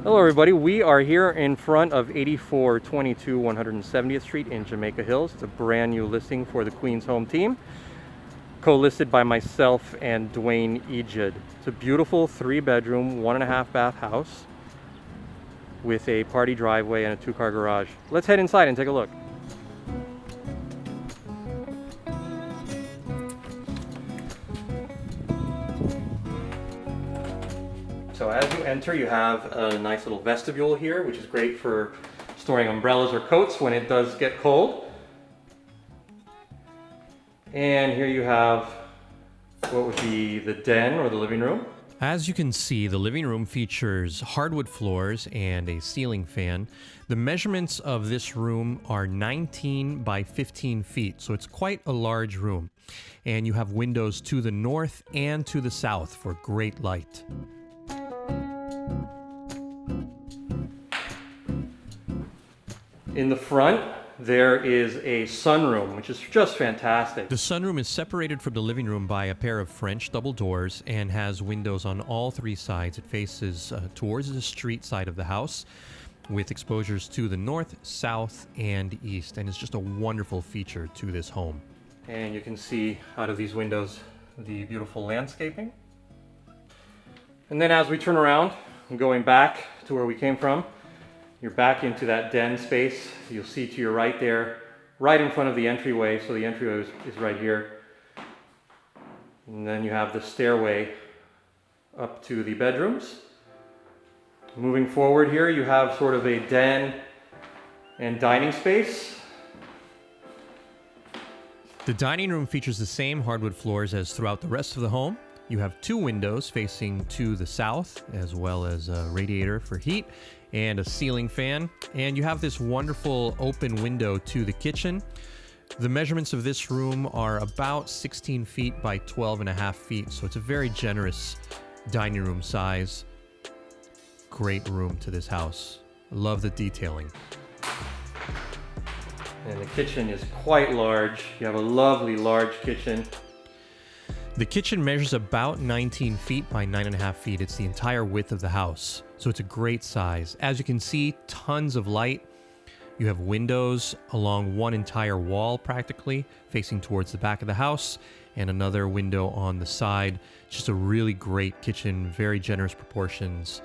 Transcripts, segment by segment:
Hello everybody, we are here in front of 8422 170th Street in Jamaica Hills. It's a brand new listing for the Queens Home Team, co-listed by myself and Dwayne Ejid. It's a beautiful 3-bedroom, 1.5 bath house with a party driveway and a 2-car garage. Let's head inside and take a look. So as you enter, you have a nice little vestibule here, which is great for storing umbrellas or coats when it does get cold. And here you have what would be the den or the living room. As you can see, the living room features hardwood floors and a ceiling fan. The measurements of this room are 19 by 15 feet, so it's quite a large room. And you have windows to the north and to the south for great light. In the front, there is a sunroom, which is just fantastic. The sunroom is separated from the living room by a pair of French double doors and has windows on all 3 sides. It faces towards the street side of the house with exposures to the north, south, and east. And it's just a wonderful feature to this home. And you can see out of these windows the beautiful landscaping. And then as we turn around, going back to where we came from, you're back into that den space. You'll see to your right there, right in front of the entryway. So the entryway is right here. And then you have the stairway up to the bedrooms. Moving forward here, you have sort of a den and dining space. The dining room features the same hardwood floors as throughout the rest of the home. You have 2 windows facing to the south, as well as a radiator for heat and a ceiling fan. And you have this wonderful open window to the kitchen. The measurements of this room are about 16 feet by 12.5 feet, so it's a very generous dining room size. Great room to this house. I love the detailing. And the kitchen is quite large. You have a lovely large kitchen. The kitchen measures about 19 feet by 9.5 feet. It's the entire width of the house, so it's a great size. As you can see, tons of light. You have windows along one entire wall practically, facing towards the back of the house, and another window on the side. Just a really great kitchen, very generous proportions.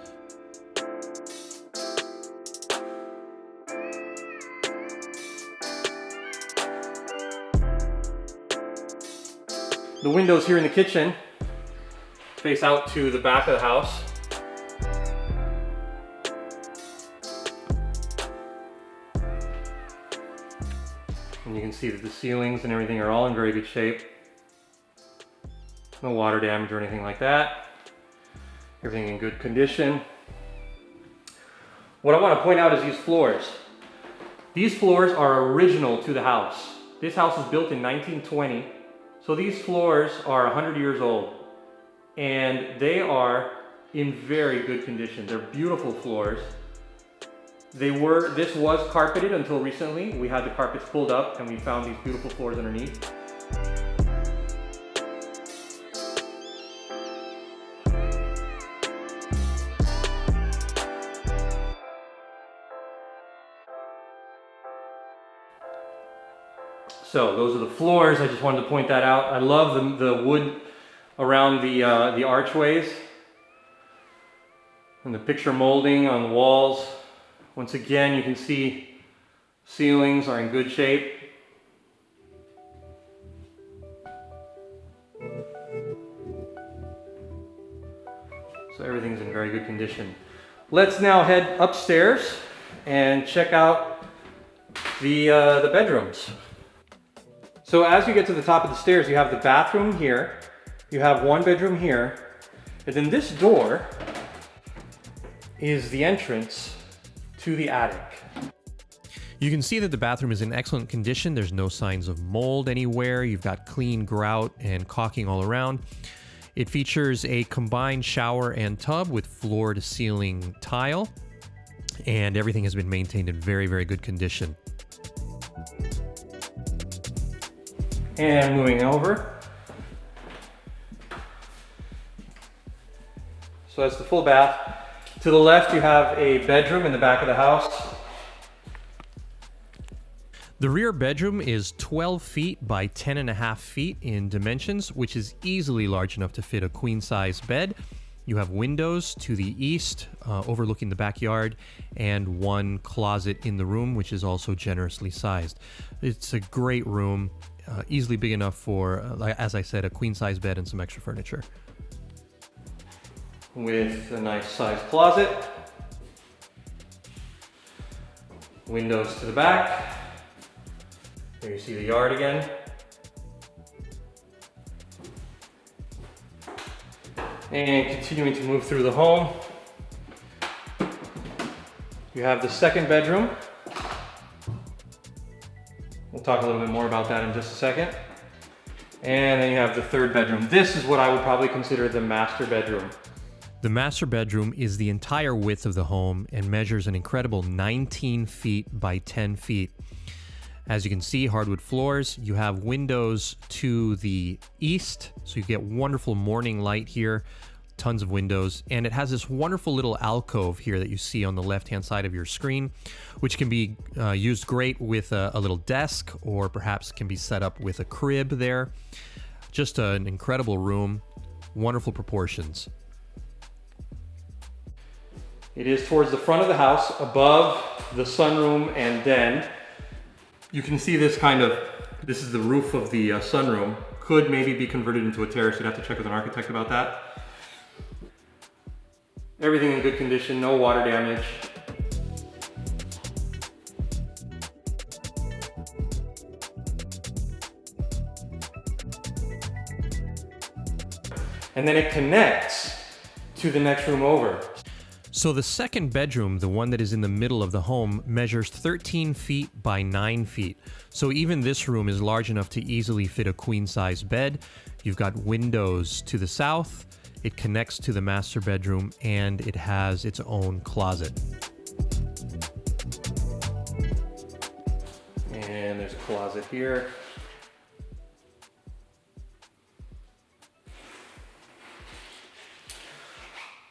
The windows here in the kitchen face out to the back of the house. And you can see that the ceilings and everything are all in very good shape. No water damage or anything like that. Everything in good condition. What I want to point out is these floors. These floors are original to the house. This house was built in 1920. So these floors are 100 years old, and they are in very good condition. They're beautiful floors. This was carpeted until recently. We had the carpets pulled up and we found these beautiful floors underneath. So those are the floors. I just wanted to point that out. I love the wood around the archways and the picture molding on the walls. Once again, you can see ceilings are in good shape. So everything's in very good condition. Let's now head upstairs and check out the bedrooms. So as you get to the top of the stairs, you have the bathroom here, you have 1 bedroom here, and then this door is the entrance to the attic. You can see that the bathroom is in excellent condition. There's no signs of mold anywhere. You've got clean grout and caulking all around. It features a combined shower and tub with floor to ceiling tile, and everything has been maintained in very, very good condition. And moving over. So that's the full bath. To the left, you have a bedroom in the back of the house. The rear bedroom is 12 feet by 10.5 feet in dimensions, which is easily large enough to fit a queen-size bed. You have windows to the east, overlooking the backyard, and one closet in the room, which is also generously sized. It's a great room, easily big enough for, as I said, a queen-size bed and some extra furniture. With a nice sized closet. Windows to the back. There you see the yard again. And continuing to move through the home, you have the second bedroom. We'll talk a little bit more about that in just a second. And then you have the third bedroom. This is what I would probably consider the master bedroom. The master bedroom is the entire width of the home and measures an incredible 19 feet by 10 feet. As you can see, hardwood floors. You have windows to the east, so you get wonderful morning light here, tons of windows, and it has this wonderful little alcove here that you see on the left-hand side of your screen, which can be used great with a little desk, or perhaps can be set up with a crib there. Just an incredible room, wonderful proportions. It is towards the front of the house, above the sunroom and den. You can see this this is the roof of the sunroom. Could maybe be converted into a terrace. You'd have to check with an architect about that. Everything in good condition, no water damage. And then it connects to the next room over. So the second bedroom, the one that is in the middle of the home, measures 13 feet by 9 feet. So even this room is large enough to easily fit a queen-size bed. You've got windows to the south, it connects to the master bedroom, and it has its own closet. And there's a closet here.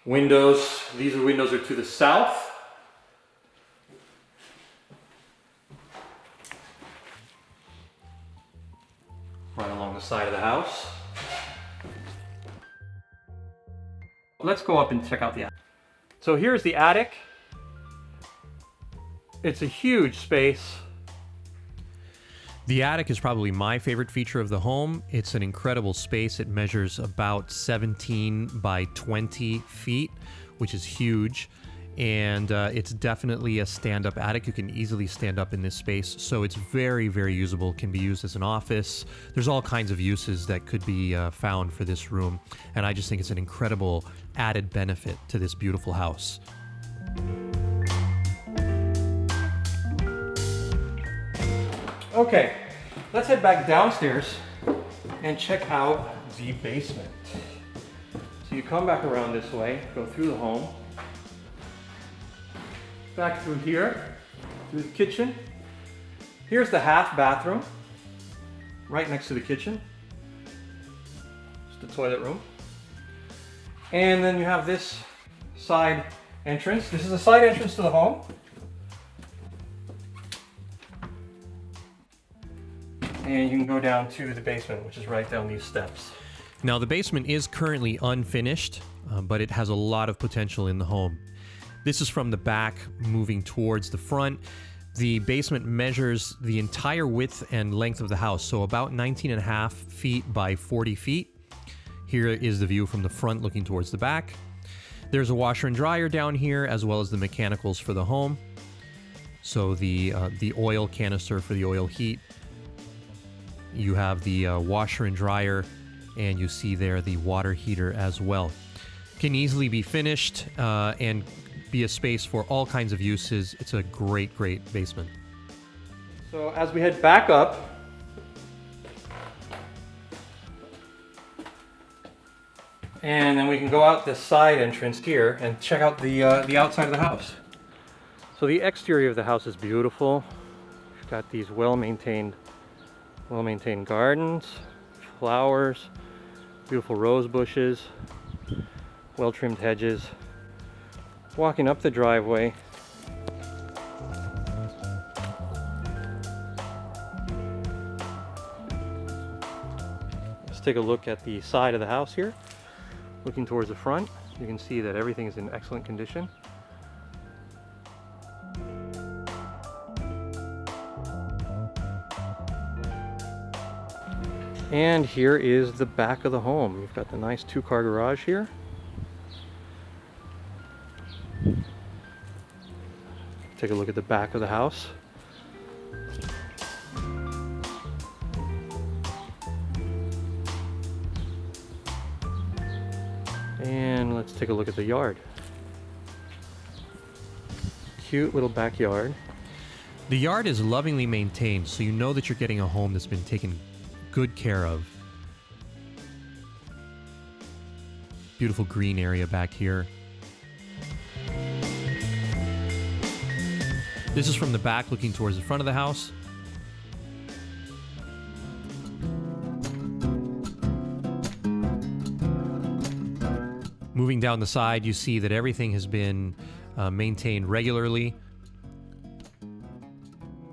Windows, these windows are to the south. Right along the side of the house. Let's go up and check out the attic. So here's the attic. It's a huge space. The attic is probably my favorite feature of the home. It's an incredible space. It measures about 17 by 20 feet, which is huge. And it's definitely a stand-up attic. You can easily stand up in this space. So it's very, very usable. Can be used as an office. There's all kinds of uses that could be found for this room. And I just think it's an incredible added benefit to this beautiful house. Okay, let's head back downstairs and check out the basement. So you come back around this way, go through the home, back through here, through the kitchen. Here's the half bathroom, right next to the kitchen. Just the toilet room. And then you have this side entrance. This is a side entrance to the home. And you can go down to the basement, which is right down these steps. Now, the basement is currently unfinished, but it has a lot of potential in the home. This is from the back, moving towards the front. The basement measures the entire width and length of the house, so about 19.5 feet by 40 feet. Here is the view from the front looking towards the back. There's a washer and dryer down here, as well as the mechanicals for the home. So the oil canister for the oil heat. You have the washer and dryer, and you see there the water heater as well. Can easily be finished and be a space for all kinds of uses. It's a great, great basement. So as we head back up, and then we can go out this side entrance here and check out the outside of the house. So the exterior of the house is beautiful. We've got these well-maintained gardens, flowers, beautiful rose bushes, well-trimmed hedges. Walking up the driveway, let's take a look at the side of the house here. Looking towards the front, you can see that everything is in excellent condition. And here is the back of the home. You've got the nice 2-car garage here. Take a look at the back of the house. And let's take a look at the yard. Cute little backyard. The yard is lovingly maintained, so you know that you're getting a home that's been taken good care of. Beautiful green area back here. This is from the back looking towards the front of the house. Moving down the side, you see that everything has been maintained regularly.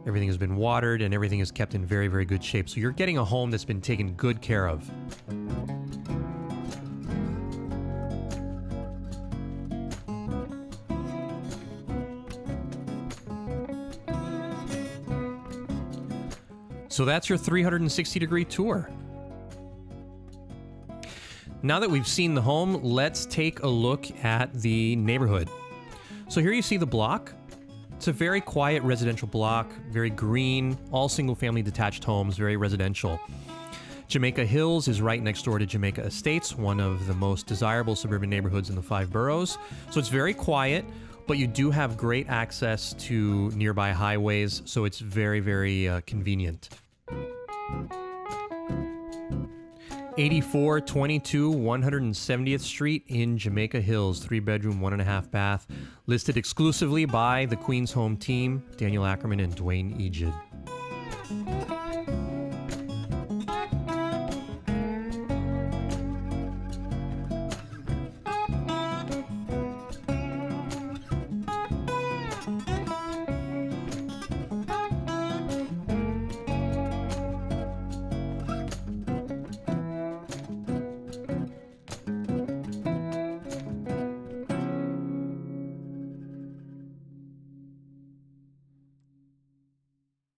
Everything has been watered and everything is kept in very, very good shape. So you're getting a home that's been taken good care of. So that's your 360-degree tour. Now that we've seen the home, let's take a look at the neighborhood. So here you see the block. It's a very quiet residential block, very green, all single-family detached homes, very residential. Jamaica Hills is right next door to Jamaica Estates, one of the most desirable suburban neighborhoods in the 5 boroughs. So it's very quiet, but you do have great access to nearby highways, so it's very, very convenient. 8422 170th Street in Jamaica Hills, 3-bedroom, 1.5 bath, listed exclusively by the Queen's Home team, Daniel Ackerman and Dwayne Egid.